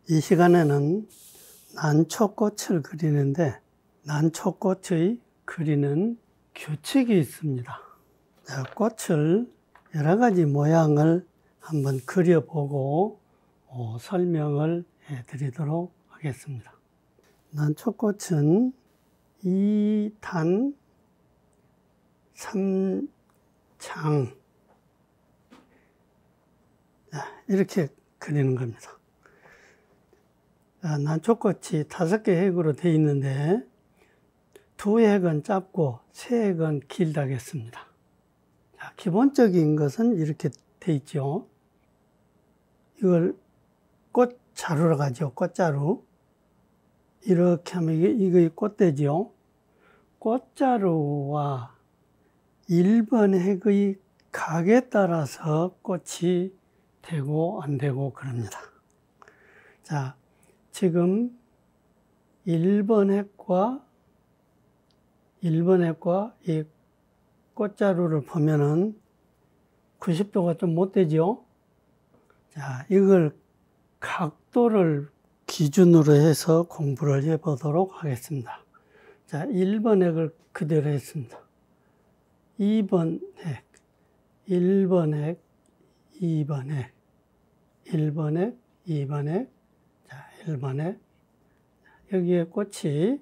이 시간에는 난초꽃을 그리는데 난초꽃의 그리는 규칙이 있습니다. 꽃을 여러 가지 모양을 한번 그려보고 설명을 해드리도록 하겠습니다. 난초꽃은 2단 3장 이렇게 그리는 겁니다. 난초꽃이 5개 획으로 되어 있는데 2획은 짧고 3획은 길다겠습니다. 기본적인 것은 이렇게 되어 있죠. 이걸 꽃자루라고 하죠. 꽃자루. 이렇게 하면 이거 꽃대죠. 꽃자루와 1번 획의 각에 따라서 꽃이 되고 안 되고 그럽니다. 자, 지금 1번 획과 이 꽃자루를 보면은 90도가 좀 못 되죠. 자, 이걸 각도를 기준으로 해서 공부를 해 보도록 하겠습니다. 자, 1번 획을 그대로 했습니다. 2번 획, 1번 획, 2번 획, 1번 획, 2번 획, 자, 1번 획. 여기에 꽃이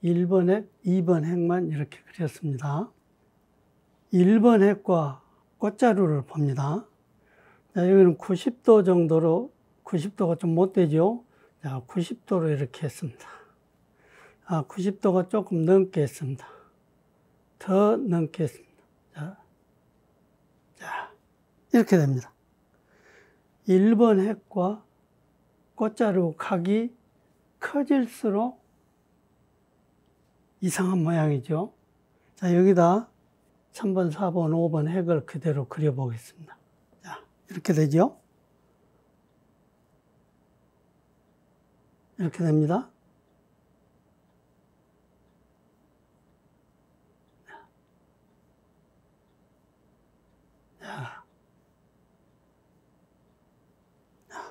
1번 획, 2번 획만 이렇게 그렸습니다. 1번 획과 꽃자루를 봅니다. 자, 여기는 90도 정도로, 90도가 좀 못 되죠? 자, 90도로 이렇게 했습니다. 90도가 조금 넘게 했습니다. 더 넘게 했습니다. 자, 이렇게 됩니다. 1번 획과 꽃자루 각이 커질수록 이상한 모양이죠. 자, 여기다 3번, 4번, 5번 획을 그대로 그려보겠습니다. 자, 이렇게 되죠? 이렇게 됩니다. 자,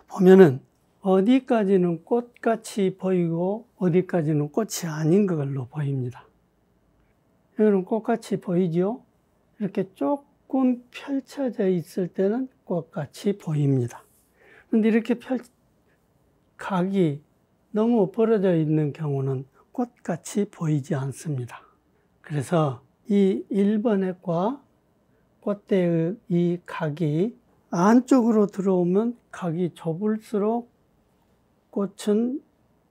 보면은 어디까지는 꽃같이 보이고 어디까지는 꽃이 아닌 걸로 보입니다. 여기는 꽃같이 보이죠? 이렇게 조금 펼쳐져 있을 때는 꽃같이 보입니다. 그런데 이렇게 각이 너무 벌어져 있는 경우는 꽃같이 보이지 않습니다. 그래서 이 1번 획과 꽃대의 이 각이 안쪽으로 들어오면 각이 좁을수록 꽃은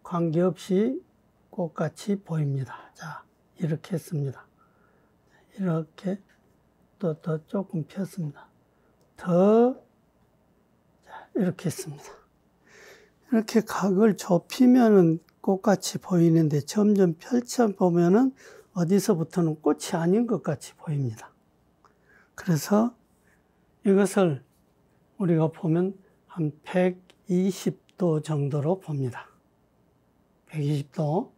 관계없이 꽃같이 보입니다. 자, 이렇게 했습니다. 이렇게 또 조금 폈습니다. 자, 이렇게 했습니다. 이렇게 각을 좁히면은 꽃같이 보이는데 점점 펼쳐보면은 어디서부터는 꽃이 아닌 것 같이 보입니다. 그래서 이것을 우리가 보면 한 120도 정도로 봅니다. 120도.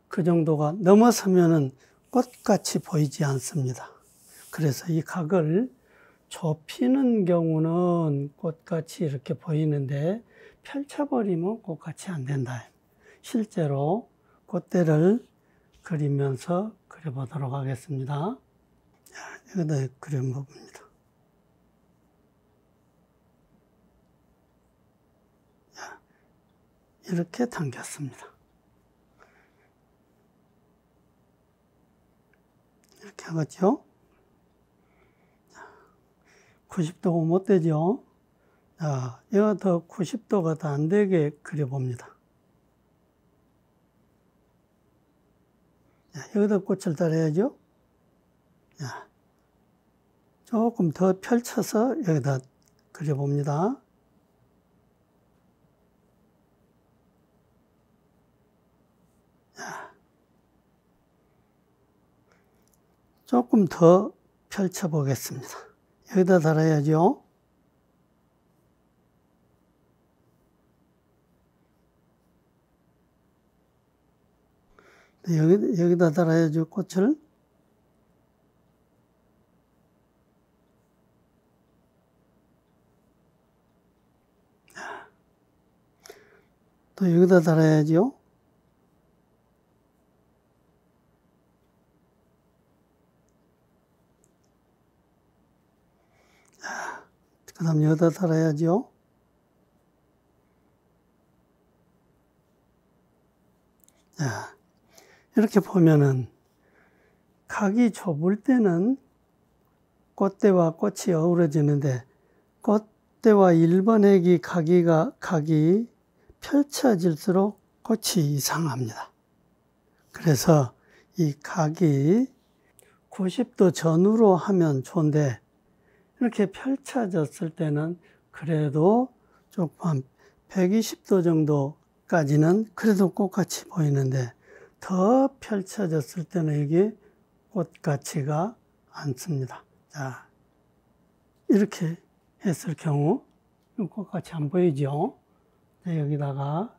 그 정도가 넘어서면은 꽃같이 보이지 않습니다. 그래서 이 각을 좁히는 경우는 꽃같이 이렇게 보이는데 펼쳐버리면 꽃같이 안 된다. 실제로 꽃대를 그리면서 그려보도록 하겠습니다. 여기다 그려봅니다. 이렇게 당겼습니다. 이렇게 하겠죠? 90도가 못 되죠? 자, 이거 더 90도가 더 안 되게 그려봅니다. 자, 여기다 꽃을 달아야죠? 자, 조금 더 펼쳐서 여기다 그려봅니다. 자, 조금 더 펼쳐보겠습니다. 여기다 달아야죠? 여기다 달아야죠, 꽃을. 또 여기다 달아야죠. 그 다음 여기다 달아야죠. 자, 이렇게 보면은 각이 좁을 때는 꽃대와 꽃이 어우러지는데 꽃대와 1번 핵이 각이 펼쳐질수록 꽃이 이상합니다. 그래서 이 각이 90도 전후로 하면 좋은데 이렇게 펼쳐졌을 때는 그래도 조금 한 120도 정도까지는 그래도 꽃같이 보이는데 더 펼쳐졌을 때는 이게 꽃같지가 않습니다. 자, 이렇게 했을 경우 꽃같이 안 보이죠? 자, 여기다가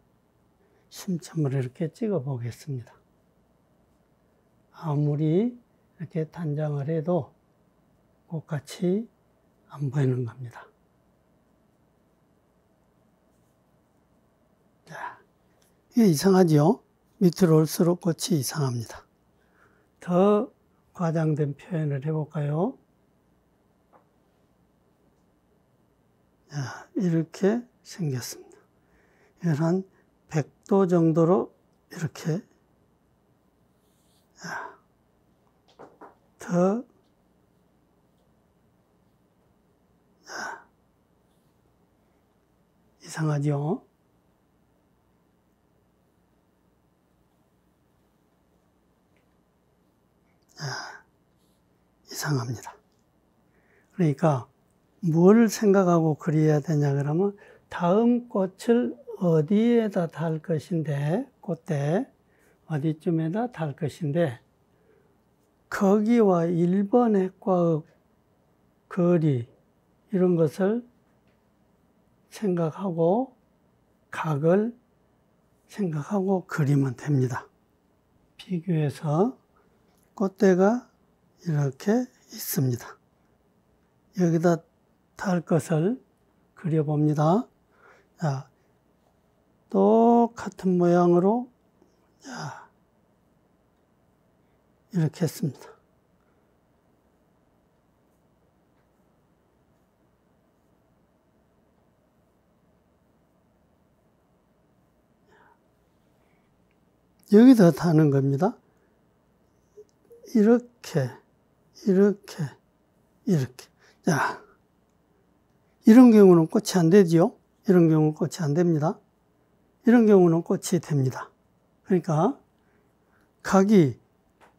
심점을 이렇게 찍어 보겠습니다. 아무리 이렇게 단장을 해도 꽃같이 안 보이는 겁니다. 자, 이게 이상하죠? 밑으로 올수록 꽃이 이상합니다. 더 과장된 표현을 해볼까요? 자, 이렇게 생겼습니다. 이건 한 100도 정도로 이렇게 더 이상하죠? 이상합니다. 그러니까 뭘 생각하고 그려야 되냐 그러면 다음 꽃을 어디에다 달 것인데, 꽃대 어디쯤에다 달 것인데 거기와 1번 핵과의 거리 이런 것을 생각하고 각을 생각하고 그리면 됩니다. 비교해서 꽃대가 이렇게 있습니다. 여기다 달 것을 그려봅니다. 자, 똑같은 모양으로 자, 이렇게 했습니다. 여기다 다는 겁니다. 이렇게, 이렇게, 이렇게. 자, 이런 경우는 꽃이 안 되지요? 이런 경우는 꽃이 안 됩니다. 이런 경우는 꽃이 됩니다. 그러니까 각이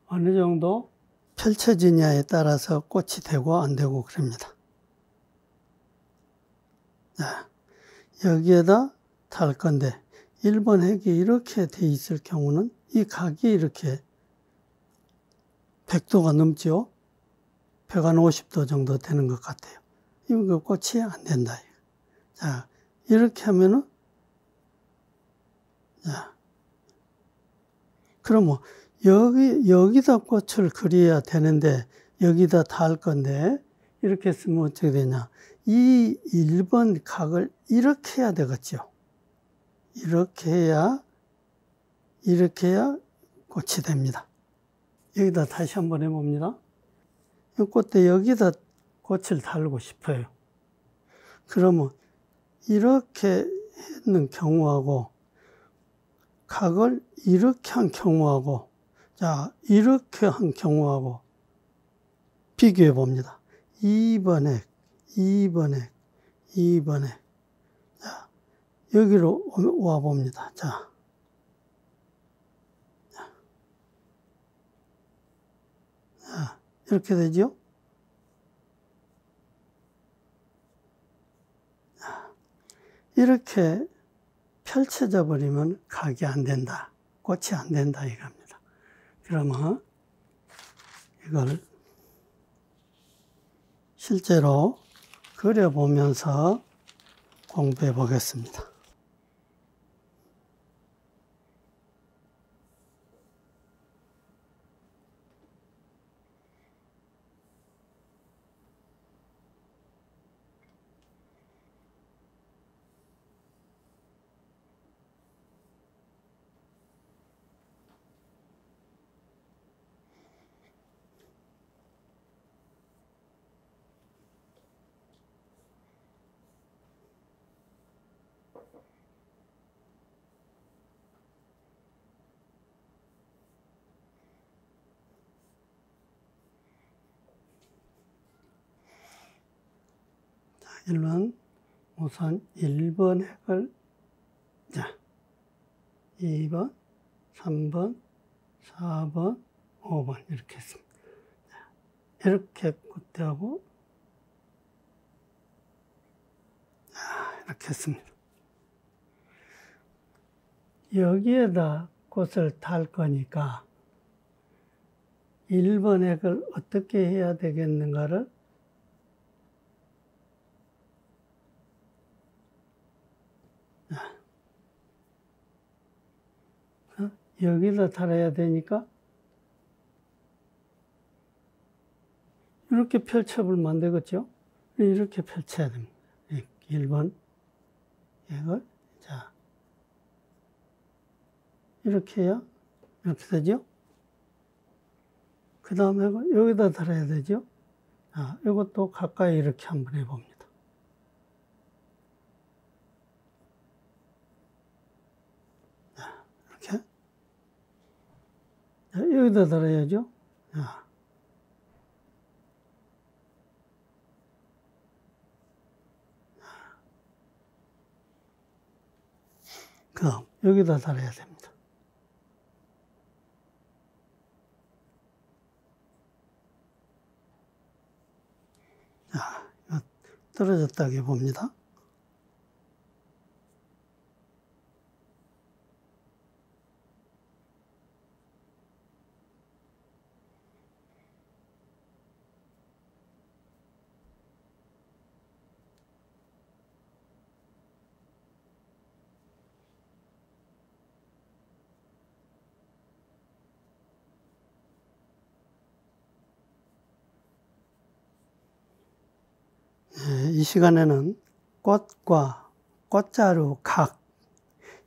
어느 정도 펼쳐지냐에 따라서 꽃이 되고 안 되고 그럽니다. 자, 여기에다 달 건데 1번 핵이 이렇게 돼 있을 경우는 이 각이 이렇게 100도가 넘죠? 150도 정도 되는 것 같아요. 이거 꽃이 안 된다. 자, 이렇게 하면은, 자, 그러면 여기다 꽃을 그려야 되는데, 여기다 달 건데, 이렇게 쓰면 어떻게 되냐. 이 1번 각을 이렇게 해야 되겠죠. 이렇게 해야 꽃이 됩니다. 여기다 다시 한번 해봅니다. 이 꽃대 여기다 꽃을 달고 싶어요. 그러면 이렇게 했는 경우하고 각을 이렇게 한 경우하고 자 이렇게 한 경우하고 비교해 봅니다. 2번 핵, 2번 핵, 2번 핵. 자, 여기로 와 봅니다. 자. 이렇게 되죠? 이렇게 펼쳐져 버리면 각이 안 된다. 꽃이 안 된다 이겁니다. 그러면 이걸 실제로 그려보면서 공부해 보겠습니다. 1번 우선 1번 핵을, 자, 2번, 3번, 4번, 5번 이렇게 했습니다. 이렇게 꽂대하고 이렇게 했습니다. 여기에다 꽃을 달 거니까 1번 핵을 어떻게 해야 되겠는가를 여기다 달아야 되니까 이렇게 펼쳐보면 안 되겠죠? 이렇게 펼쳐야 됩니다. 1번 핵을, 자, 이렇게 해야 이렇게 되죠? 그 다음에 여기다 달아야 되죠? 자, 이것도 가까이 이렇게 한번 해봅니다. 자, 이렇게. 자, 여기다 달아야죠? 자. 그 다음, 여기다 달아야 됩니다. 자, 이거 떨어졌다고 봅니다. 이 시간에는 꽃과 꽃자루 각,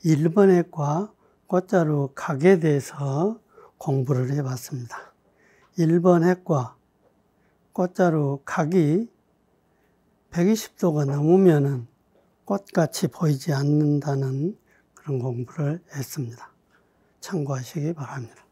1번 핵과 꽃자루 각에 대해서 공부를 해봤습니다. 1번 핵과 꽃자루 각이 120도가 넘으면은 꽃같이 보이지 않는다는 그런 공부를 했습니다. 참고하시기 바랍니다.